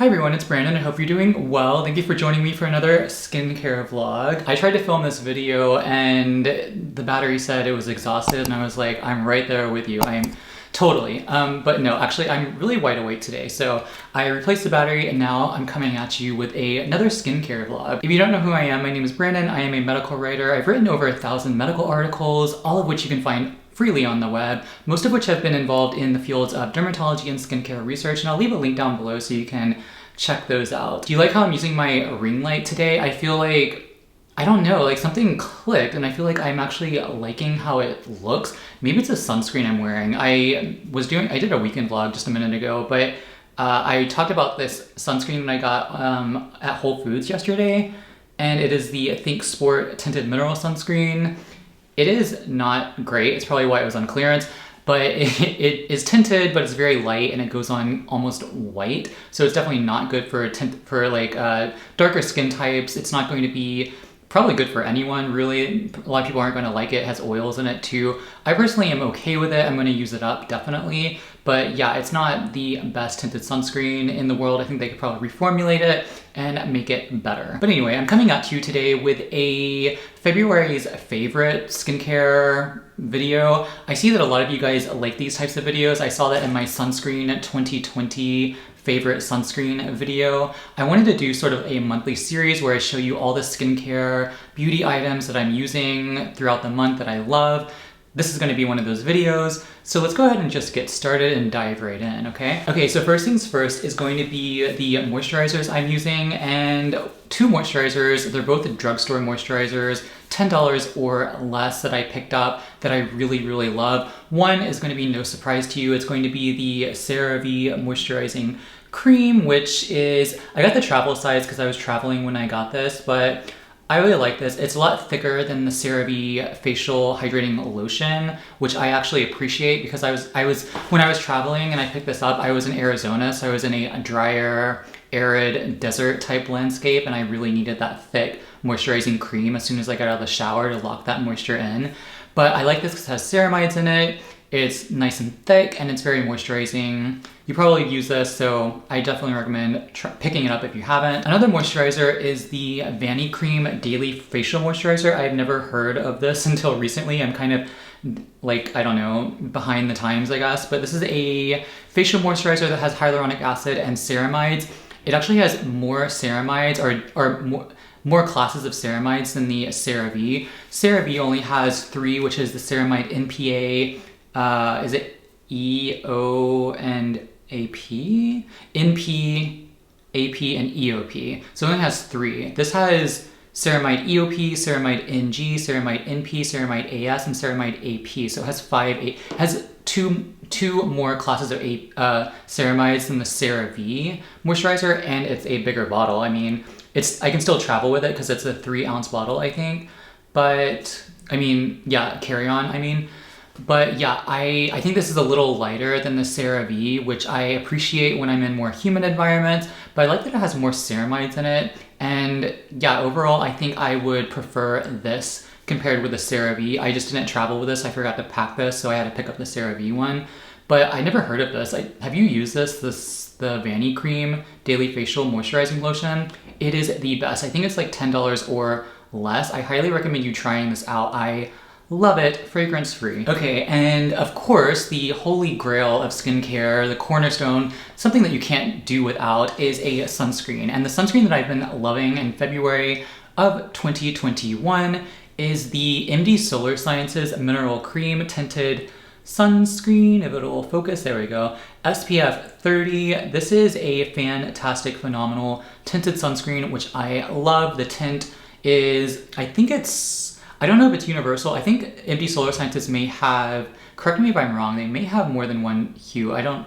Hi everyone, it's Brandon. I hope you're doing well. Thank you for joining me for another skincare vlog. I tried to film this video and the battery said it was exhausted and I was like, I'm right there with you. I'm totally. But no, actually I'm really wide awake today. So I replaced the battery and now I'm coming at you with another skincare vlog. If you don't know who I am, my name is Brandon. I am a medical writer. I've written over 1,000 medical articles, all of which you can find freely on the web, most of which have been involved in the fields of dermatology and skincare research, and I'll leave a link down below so you can check those out. Do you like how I'm using my ring light today? I feel like, I don't know, like something clicked and I feel like I'm actually liking how it looks. Maybe it's a sunscreen I'm wearing. I did a weekend vlog just a minute ago, but I talked about this sunscreen that I got at Whole Foods yesterday, and it is the Think Sport Tinted Mineral Sunscreen. It is not great. It's probably why it was on clearance, but it is tinted, but it's very light and it goes on almost white. So it's definitely not good for darker skin types. It's not going to be probably good for anyone, really. A lot of people aren't going to like it. It has oils in it too. I personally am okay with it. I'm going to use it up, definitely. But yeah, it's not the best tinted sunscreen in the world. I think they could probably reformulate it and make it better. But anyway, I'm coming at you today with a February's favorite skincare video. I see that a lot of you guys like these types of videos. I saw that in my sunscreen 2020 favorite sunscreen video. I wanted to do sort of a monthly series where I show you all the skincare beauty items that I'm using throughout the month that I love. This is going to be one of those videos. So let's go ahead and just get started and dive right in, okay? Okay, so first things first is going to be the moisturizers I'm using, and two moisturizers. They're both drugstore moisturizers, $10 or less, that I picked up that I really, really love. One is going to be no surprise to you. It's going to be the CeraVe Moisturizing Cream, which is, I got the travel size because I was traveling when I got this, but I really like this. It's a lot thicker than the CeraVe Facial Hydrating Lotion, which I actually appreciate because when I was traveling and I picked this up, I was in Arizona, so I was in a drier, arid desert type landscape, and I really needed that thick moisturizing cream as soon as I got out of the shower to lock that moisture in. But I like this because it has ceramides in it. It's nice and thick and it's very moisturizing. You probably use this, so I definitely recommend picking it up if you haven't. Another moisturizer is the Vanicream Daily Facial Moisturizer. I've never heard of this until recently. I'm kind of like, I don't know, behind the times, I guess. But this is a facial moisturizer that has hyaluronic acid and ceramides. It actually has more ceramides or more classes of ceramides than the CeraVe. CeraVe only has 3, which is the ceramide NPA, is it EO and AP? NP, AP, and EOP. So it only has 3. This has ceramide EOP, ceramide NG, ceramide NP, ceramide AS, and ceramide AP. So it has 5, has two more classes of ceramides than the CeraVe moisturizer, and it's a bigger bottle. I mean, I can still travel with it because it's a 3-ounce bottle, I think. But I mean, yeah, carry on, I mean. But yeah, I think this is a little lighter than the CeraVe, which I appreciate when I'm in more humid environments, but I like that it has more ceramides in it. And yeah, overall, I think I would prefer this compared with the CeraVe. I just didn't travel with this. I forgot to pack this, so I had to pick up the CeraVe one. But I never heard of this. Have you used the Vanicream Daily Facial Moisturizing Lotion? It is the best. I think it's like $10 or less. I highly recommend you trying this out. I love it, fragrance free. Okay, and of course, the holy grail of skincare, the cornerstone, something that you can't do without, is a sunscreen. And the sunscreen that I've been loving in February of 2021 is the MDSolarSciences Mineral Cream Tinted Sunscreen. If it'll focus, there we go. SPF 30. This is a fantastic, phenomenal tinted sunscreen, which I love. The tint is, I don't know if it's universal. I think MDSolarSciences may have, correct me if I'm wrong, they may have more than one hue. I don't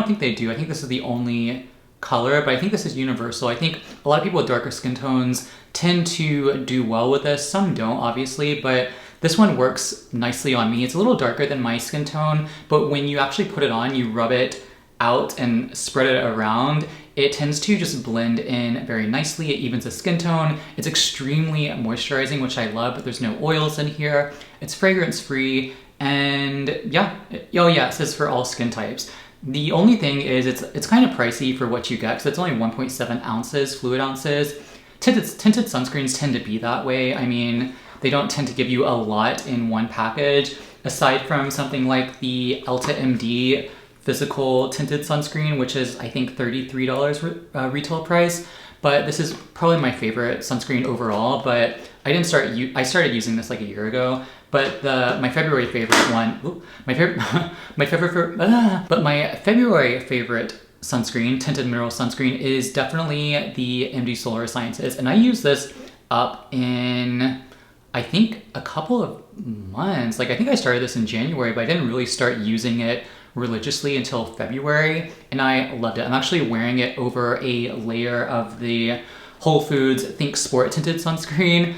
think they do. I think this is the only color, but I think this is universal. I think a lot of people with darker skin tones tend to do well with this. Some don't, obviously, but this one works nicely on me. It's a little darker than my skin tone, but when you actually put it on, you rub it out and spread it around, it tends to just blend in very nicely. It evens the skin tone. It's extremely moisturizing, which I love, but there's no oils in here. It's fragrance free, and yeah, it says for all skin types. The only thing is it's kind of pricey for what you get because it's only 1.7 ounces, fluid ounces. Tinted sunscreens tend to be that way. I mean, they don't tend to give you a lot in one package, aside from something like the Elta MD physical tinted sunscreen, which is I think $33 retail price. But this is probably my favorite sunscreen overall. But I started using this like a year ago. But my February favorite one, my February favorite sunscreen, tinted mineral sunscreen, is definitely the MDSolarSciences, and I use this up in I think a couple of months. Like I think I started this in January, but I didn't really start using it religiously until February, and I loved it. I'm actually wearing it over a layer of the Whole Foods Think Sport tinted sunscreen,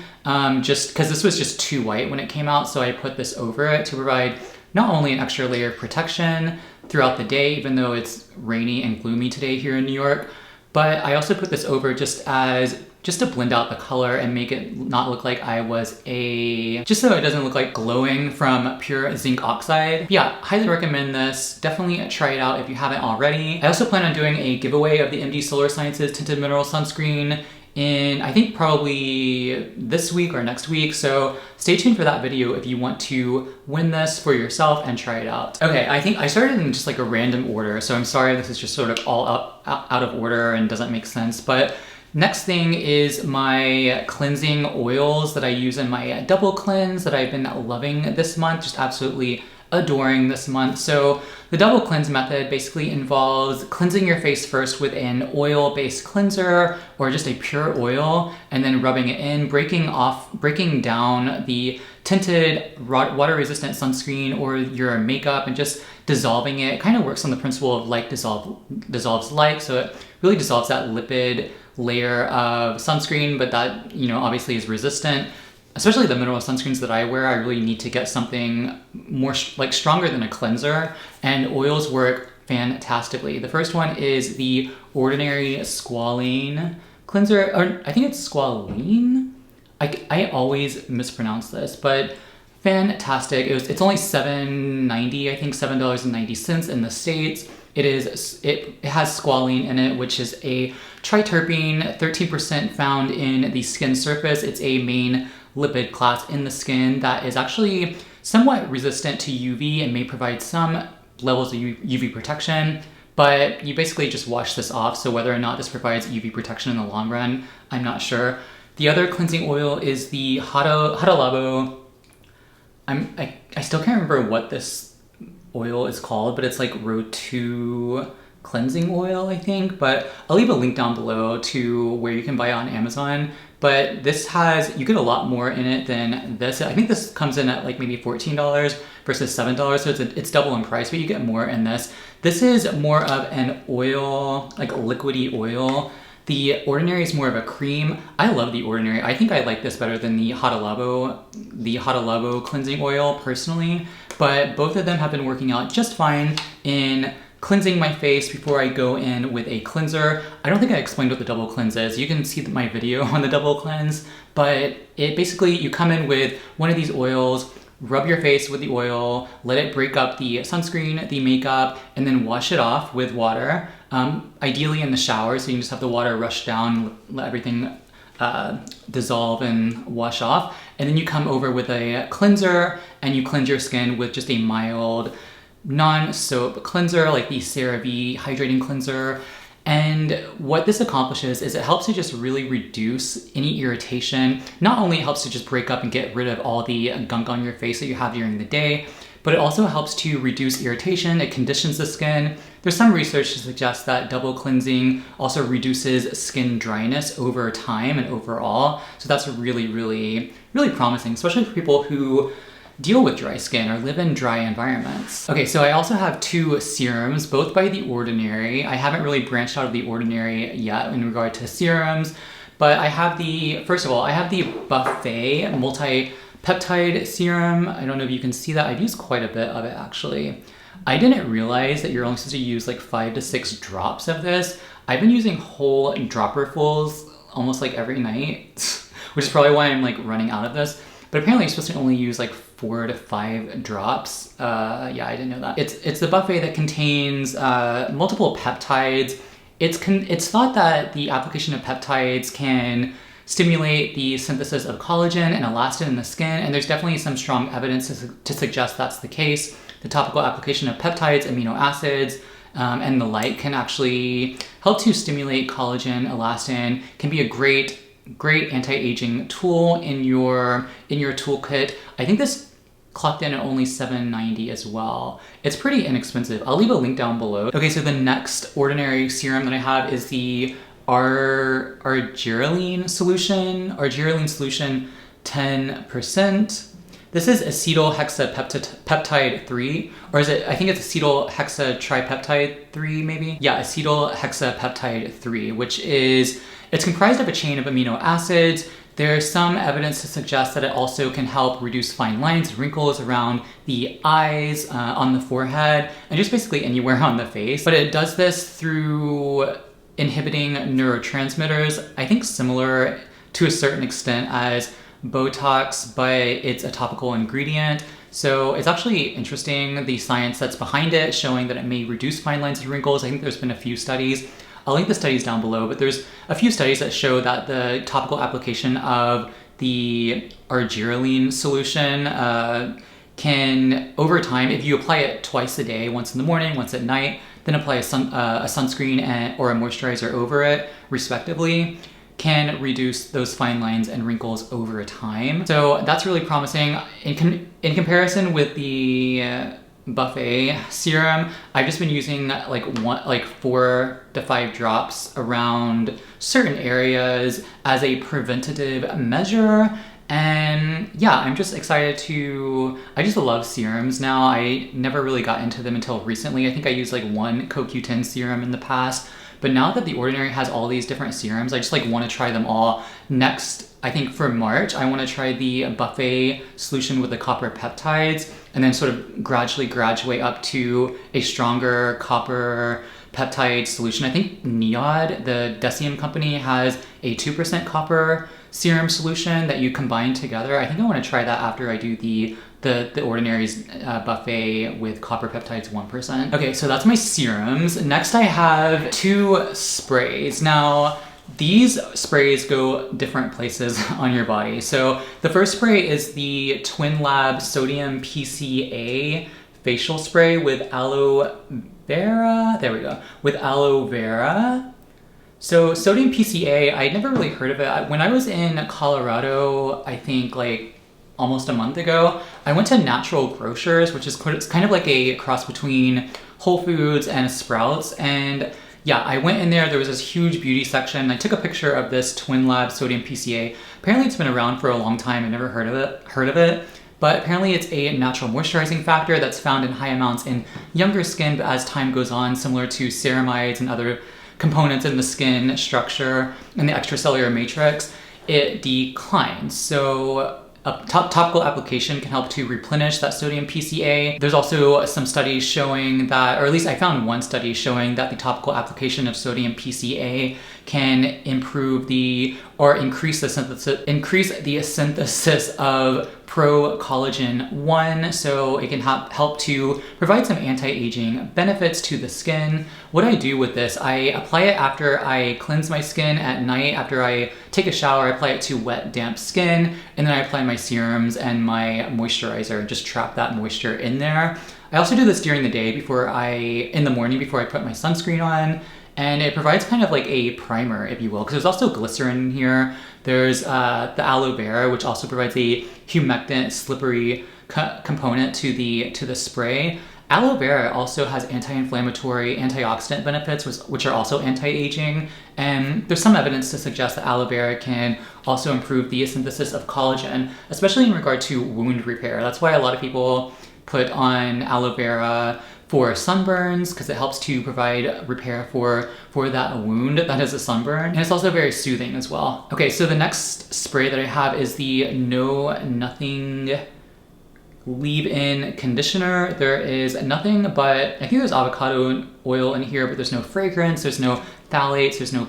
just because this was just too white when it came out, so I put this over it to provide not only an extra layer of protection throughout the day, even though it's rainy and gloomy today here in New York, but I also put this over just to blend out the color and make it not look like just so it doesn't look like glowing from pure zinc oxide. But yeah, highly recommend this. Definitely try it out if you haven't already. I also plan on doing a giveaway of the MDSolarSciences Tinted Mineral Sunscreen in, I think, probably this week or next week, so stay tuned for that video if you want to win this for yourself and try it out. Okay, I think I started in just like a random order, so I'm sorry this is just sort of all out of order and doesn't make sense, but next thing is my cleansing oils that I use in my double cleanse that I've been loving this month, just absolutely adoring this month. So the double cleanse method basically involves cleansing your face first with an oil-based cleanser or just a pure oil, and then rubbing it in, breaking down the tinted water-resistant sunscreen or your makeup and just dissolving it. It kind of works on the principle of like dissolves like, so it really dissolves that lipid layer of sunscreen, but that, you know, obviously is resistant. Especially the mineral sunscreens that I wear, I really need to get something more like stronger than a cleanser, and oils work fantastically. The first one is the Ordinary Squalene cleanser, or I think it's Squalene. I always mispronounce this, but fantastic. It's only $7.90, I think $7.90 in the States. It has squalene in it, which is a triterpene, 13% found in the skin surface. It's a main lipid class in the skin that is actually somewhat resistant to UV and may provide some levels of UV protection, but you basically just wash this off, so whether or not this provides UV protection in the long run, I'm not sure. The other cleansing oil is the Hada Labo. I still can't remember what this oil is called, but it's like Road 2 cleansing oil, I think, but I'll leave a link down below to where you can buy it on Amazon. But this you get a lot more in it than this. I think this comes in at like maybe $14 versus $7, so it's double in price, but you get more in this. This is more of an oil, like liquidy oil. The Ordinary is more of a cream. I love the Ordinary. I think I like this better than the Hada Labo cleansing oil personally, but both of them have been working out just fine in cleansing my face before I go in with a cleanser. I don't think I explained what the double cleanse is. You can see my video on the double cleanse, but it basically, you come in with one of these oils, rub your face with the oil, let it break up the sunscreen, the makeup, and then wash it off with water. Ideally in the shower, so you can just have the water rush down, let everything dissolve and wash off. And then you come over with a cleanser and you cleanse your skin with just a mild non-soap cleanser like the CeraVe hydrating cleanser. And what this accomplishes is it helps to just really reduce any irritation. Not only it helps to just break up and get rid of all the gunk on your face that you have during the day, but it also helps to reduce irritation. It conditions the skin. There's some research to suggest that double cleansing also reduces skin dryness over time and overall. So that's really, really, really promising, especially for people who deal with dry skin or live in dry environments. Okay, so I also have two serums, both by The Ordinary. I haven't really branched out of The Ordinary yet in regard to serums, but I have first of all, I have the Buffet multi-peptide serum. I don't know if you can see that. I've used quite a bit of it actually. I didn't realize that you're only supposed to use like 5 to 6 drops of this. I've been using whole dropperfuls almost like every night, which is probably why I'm like running out of this. But apparently you're supposed to only use like 4 to 5 drops. Yeah, I didn't know that. It's the buffet that contains multiple peptides. It's thought that the application of peptides can stimulate the synthesis of collagen and elastin in the skin, and there's definitely some strong evidence to suggest that's the case. The topical application of peptides, amino acids, and the like can actually help to stimulate collagen, elastin, can be a great anti-aging tool in your toolkit. I think this clocked in at only $7.90 as well. It's pretty inexpensive. I'll leave a link down below. Okay, so the next ordinary serum that I have is the Argireline solution. Argireline solution 10%. This is acetylhexapeptide 3, or is it, I think it's acetylhexatripeptide 3 maybe? Yeah, acetylhexapeptide 3, which is, it's comprised of a chain of amino acids. There's some evidence to suggest that it also can help reduce fine lines and wrinkles around the eyes, on the forehead, and just basically anywhere on the face. But it does this through inhibiting neurotransmitters, I think similar to a certain extent as Botox, but it's a topical ingredient. So it's actually interesting, the science that's behind it, showing that it may reduce fine lines and wrinkles. I think there's been a few studies. I'll link the studies down below, but there's a few studies that show that the topical application of the Argireline solution can, over time, if you apply it twice a day, once in the morning, once at night, then apply a sunscreen or a moisturizer over it, respectively, can reduce those fine lines and wrinkles over time. So that's really promising. In comparison with the buffet serum, I've just been using like 4 to 5 drops around certain areas as a preventative measure. And yeah, I'm just excited I just love serums now. I never really got into them until recently. I think I used like one CoQ10 serum in the past, but now that The Ordinary has all these different serums, I just like want to try them all. Next, I think for March, I want to try the buffet solution with the copper peptides, and then sort of gradually graduate up to a stronger copper peptide solution. I think Neod, the Decium company, has a 2% copper serum solution that you combine together. I think I want to try that after I do the Ordinary's buffet with copper peptides 1%. Okay, so that's my serums. Next I have 2 sprays. Now, these sprays go different places on your body. So the first spray is the Twin Sodium PCA facial spray with aloe vera. There we go. With aloe vera. So sodium PCA, I'd never really heard of it. When I was in Colorado, I think like almost a month ago, I went to Natural Grocers, which is kind of like a cross between Whole Foods and Sprouts. And yeah, I went in there was this huge beauty section. I took a picture of this Twin Sodium PCA. Apparently it's been around for a long time. I never heard of it. But apparently it's a natural moisturizing factor that's found in high amounts in younger skin, but as time goes on, similar to ceramides and other components in the skin structure and the extracellular matrix, it declines. So a topical application can help to replenish that sodium PCA. There's also some studies showing that, or at least I found one study showing that the topical application of sodium PCA can improve increase the synthesis of pro-collagen 1, so it can help to provide some anti-aging benefits to the skin. What I do with this, I apply it after I cleanse my skin at night. After I take a shower, I apply it to wet, damp skin, and then I apply my serums and my moisturizer and just trap that moisture in there. I also do this during the day in the morning before I put my sunscreen on. And it provides kind of like a primer, if you will, because there's also glycerin in here. There's the aloe vera, which also provides a humectant, slippery component to the spray. Aloe vera also has anti-inflammatory, antioxidant benefits, which are also anti-aging. And there's some evidence to suggest that aloe vera can also improve the synthesis of collagen, especially in regard to wound repair. That's why a lot of people put on aloe vera for sunburns, because it helps to provide repair for that wound that is a sunburn. And it's also very soothing as well. Okay, so the next spray that I have is the No Nothing leave-in conditioner. There is nothing but, I think there's avocado oil in here, but there's no fragrance, there's no phthalates, there's no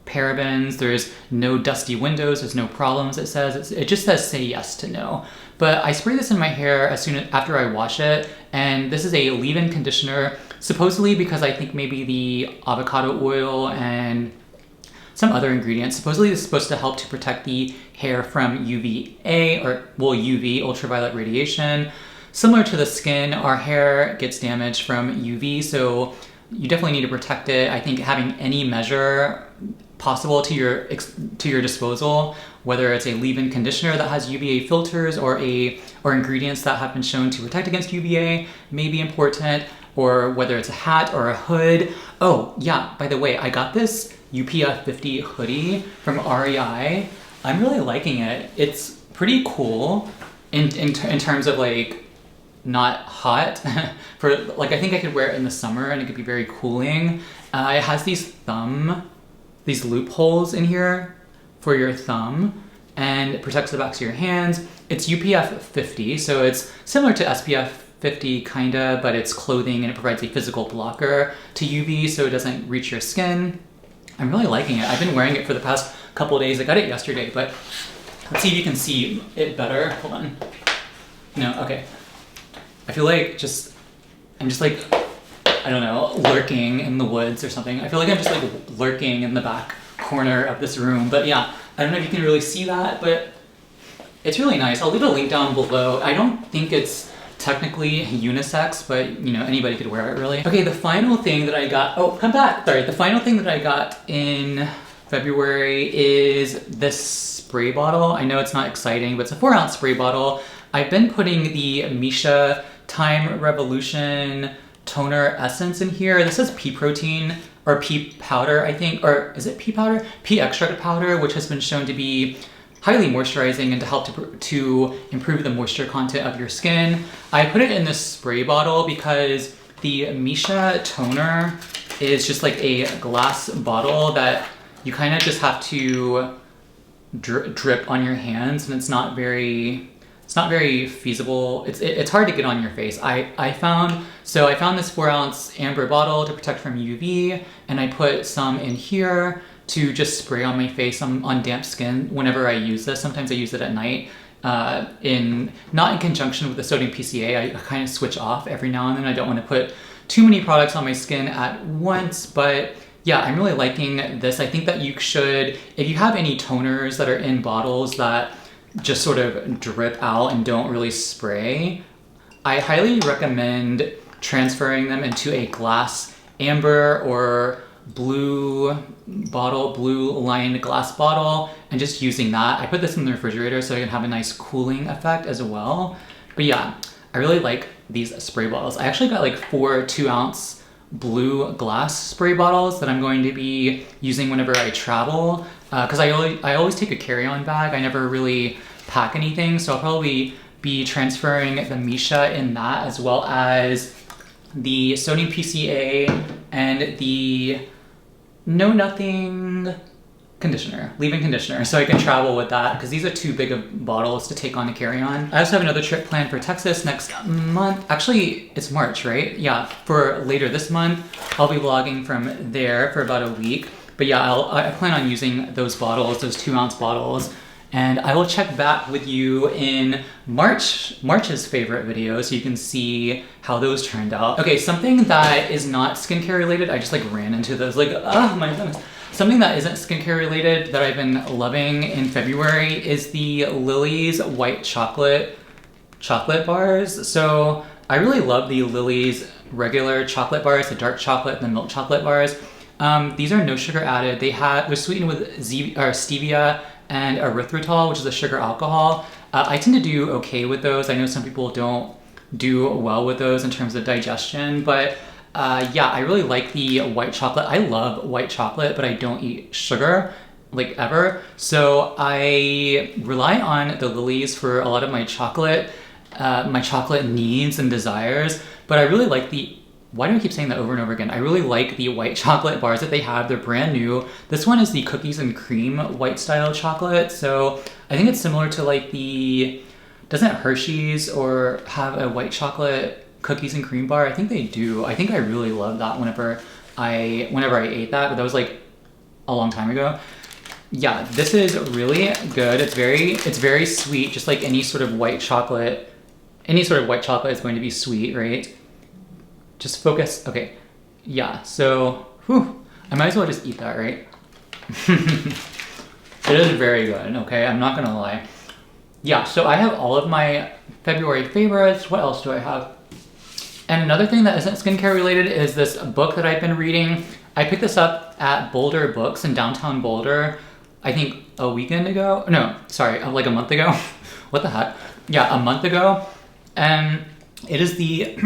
parabens, there's no dusty windows, there's no problems, it says. It just says say yes to no. But I spray this in my hair after I wash it, and this is a leave-in conditioner, supposedly because I think maybe the avocado oil and some other ingredients, supposedly this is supposed to help to protect the hair from UVA, or well, UV, ultraviolet radiation. Similar to the skin, our hair gets damaged from UV, so you definitely need to protect it. I think having any measure possible to your disposal, whether it's a leave-in conditioner that has UVA filters or ingredients that have been shown to protect against UVA, may be important, or whether it's a hat or a hood. Oh yeah, by the way, I got this UPF 50 hoodie from REI. I'm really liking it. It's pretty cool in terms of like not hot. For like, I think I could wear it in the summer and it could be very cooling. It has these loopholes in here for your thumb, and it protects the backs of your hands. It's UPF 50, so it's similar to SPF 50 kinda, but it's clothing and it provides a physical blocker to UV so it doesn't reach your skin. I'm really liking it. I've been wearing it for the past couple of days. I got it yesterday, but let's see if you can see it better. Hold on. No, okay. I feel like I'm just like, I don't know, lurking in the woods or something. I feel like I'm just like lurking in the back corner of this room. But yeah, I don't know if you can really see that, but it's really nice. I'll leave a link down below. I don't think it's technically unisex, but you know, anybody could wear it really. Okay, the final thing that I got, oh, come back. Sorry, the final thing that I got in February is this spray bottle. I know it's not exciting, but it's a 4-ounce spray bottle. I've been putting the Misha Time Revolution toner essence in here. This is pea protein or pea powder, I think, or is it pea powder? Pea extract powder, which has been shown to be highly moisturizing and to help to improve the moisture content of your skin. I put it in this spray bottle because the Misha toner is just like a glass bottle that you kind of just have to drip on your hands, and it's not very feasible. It's hard to get on your face. I found this 4-ounce amber bottle to protect from UV, and I put some in here to just spray on my face on damp skin whenever I use this. Sometimes I use it at night, not in conjunction with the sodium PCA. I kind of switch off every now and then. I don't want to put too many products on my skin at once, but yeah, I'm really liking this. I think that you should, if you have any toners that are in bottles that just sort of drip out and don't really spray, I highly recommend transferring them into a glass amber or blue lined glass bottle and just using that. I put this in the refrigerator so I can have a nice cooling effect as well. But yeah, I really like these spray bottles. I actually got like 4 2-ounce blue glass spray bottles that I'm going to be using whenever I travel, because I always take a carry-on bag. I never really pack anything, so I'll probably be transferring the Misha in that, as well as the sodium PCA and the Know Nothing conditioner, leave-in conditioner, so I can travel with that, because these are too big of bottles to take on a carry-on. I also have another trip planned for Texas next month. Actually, it's March, right? Yeah, for later this month. I'll be vlogging from there for about a week. But yeah, I plan on using those bottles, those 2-ounce bottles, and I will check back with you in March's favorite video so you can see how those turned out. Okay, something that is not skincare related, I just like ran into those, like, oh my goodness. Something that isn't skincare related that I've been loving in February is the Lily's white chocolate bars. So I really love the Lily's regular chocolate bars, the dark chocolate and the milk chocolate bars. These are no sugar added. They're sweetened with stevia and erythritol, which is a sugar alcohol. I tend to do okay with those. I know some people don't do well with those in terms of digestion, but yeah, I really like the white chocolate. I love white chocolate, but I don't eat sugar, like, ever. So I rely on the Lily's for a lot of my chocolate needs and desires. But I really like why do I keep saying that over and over again? I really like the white chocolate bars that they have. They're brand new. This one is the cookies and cream white style chocolate. So I think it's similar to like doesn't Hershey's or have a white chocolate cookies and cream bar? I think they do. I think I really loved that whenever I ate that, but that was like a long time ago. Yeah, this is really good. It's very sweet, just like any sort of white chocolate. Any sort of white chocolate is going to be sweet, right? Just focus. Okay. Yeah, so whew, I might as well just eat that, right? It is very good, okay? I'm not gonna lie. Yeah, so I have all of my February favorites. What else do I have? And another thing that isn't skincare related is this book that I've been reading. I picked this up at Boulder Books in downtown Boulder, I think a weekend ago. No, sorry, like a month ago. What the heck? Yeah, a month ago. And it is the,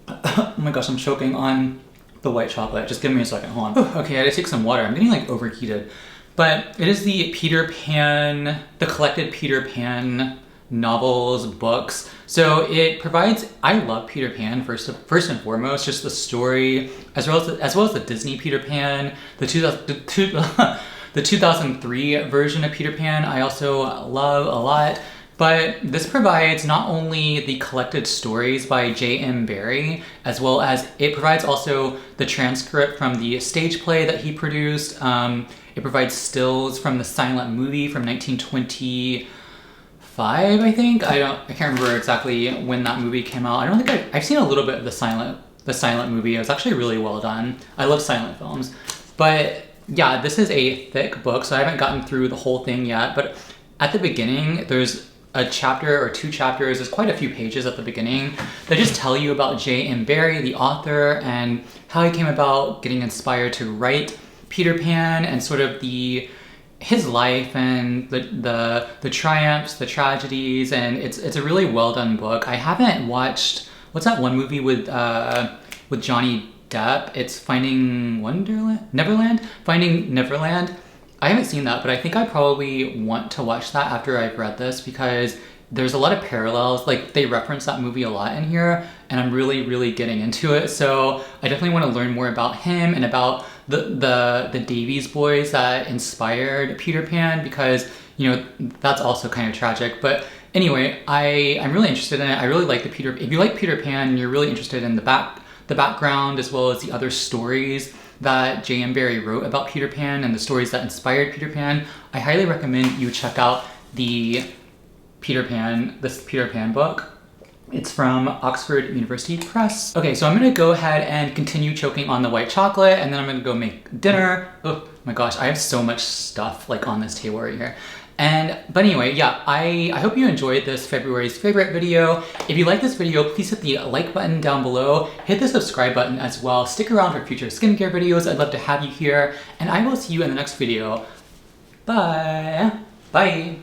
oh my gosh, I'm choking on the white chocolate. Just give me a second, hold on. Okay, I gotta take some water. I'm getting like overheated. But it is the the collected Peter Pan novels, books. So it provides, I love Peter Pan first and foremost, just the story, as well as the Disney Peter Pan, the 2003 version of Peter Pan I also love a lot. But this provides not only the collected stories by J.M. Barrie, as well as it provides also the transcript from the stage play that he produced. It provides stills from the silent movie from 1925, I think. I can't remember exactly when that movie came out. I don't think I've seen a little bit of the silent movie. It was actually really well done. I love silent films. But yeah, this is a thick book, so I haven't gotten through the whole thing yet. But at the beginning, there's a chapter or 2 chapters, there's quite a few pages at the beginning that just tell you about J.M. Barrie, the author, and how he came about getting inspired to write Peter Pan, and sort of his life and the triumphs, the tragedies, and it's a really well done book. I haven't watched, what's that one movie with Johnny Depp? It's Finding Neverland. I haven't seen that, but I think I probably want to watch that after I've read this, because there's a lot of parallels. Like, they reference that movie a lot in here, and I'm really, really getting into it. So I definitely want to learn more about him and about the Davies boys that inspired Peter Pan, because, you know, that's also kind of tragic. But anyway, I'm really interested in it. I really like if you like Peter Pan, you're really interested in the background, as well as the other stories that J.M. Barrie wrote about Peter Pan and the stories that inspired Peter Pan, I highly recommend you check out this Peter Pan book. It's from Oxford University Press. Okay, so I'm gonna go ahead and continue choking on the white chocolate, and then I'm gonna go make dinner. Oh my gosh, I have so much stuff like on this table right here. But anyway, yeah, I hope you enjoyed this February's favorite video. If you like this video, please hit the like button down below. Hit the subscribe button as well. Stick around for future skincare videos. I'd love to have you here. And I will see you in the next video. Bye. Bye.